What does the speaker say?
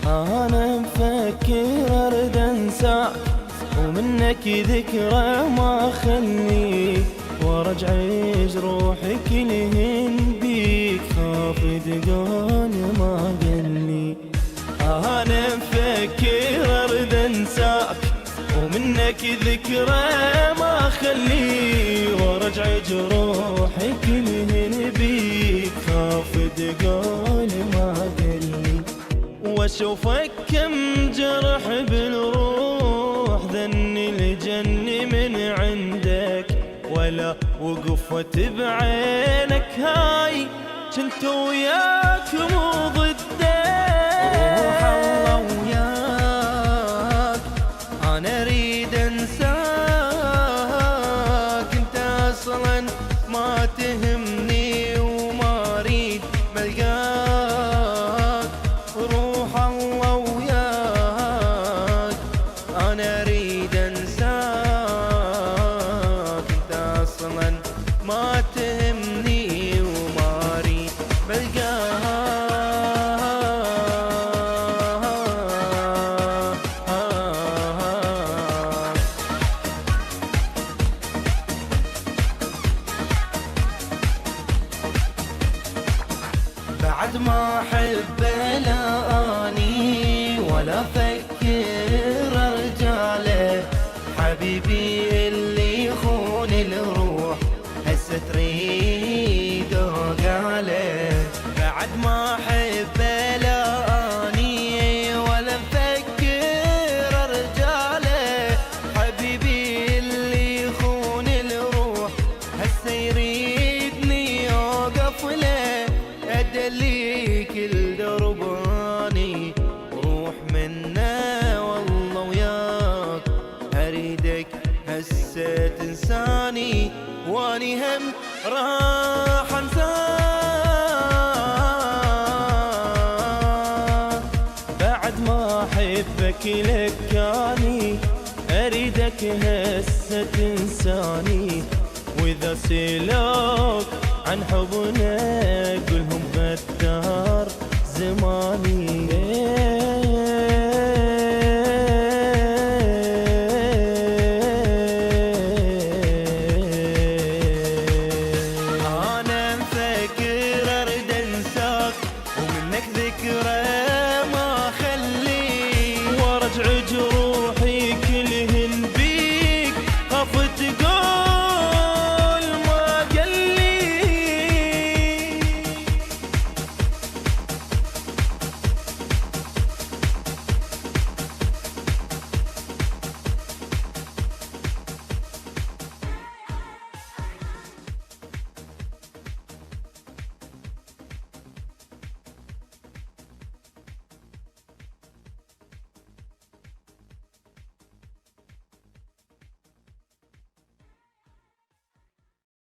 انا مفكر ارد انساك ومنك ذكرى ما خليك، وارجع جروحي كلهن بيك، خاف دقان ما قلي. انا مفكر ارد انساك ومنك ذكرى ما خلي، وارجع جروحي كلهن بيك، خاف دقان ما قلي. واشوفك كم جرح بالروح، ذني الجن من عندك، ولا وقفت بعينك هاي كنت وياك مو ضدك. روح الله وياك انا اريد انساك، انت اصلا ما تهمني وما اريد بلقاك. روح الله وياك انا اريد انساك، انت اصلا ما تهمني وما اريد بلقاك. بعد ما احب لا اني ولا افكر ارجع له، حبيبي اللي يخون الروح هسه تريد قاله. بعد ما احب لا اني ولا افكر ارجع له، حبيبي اللي يخون الروح هسه يريدني اوقف له. ادليك الدرباني روح منا والله وياك، اريدك هسه تنساني واني هم راح انساك. بعد ما احبك لكاني اريدك هسه تنساني، واذا سلوك عن حبنا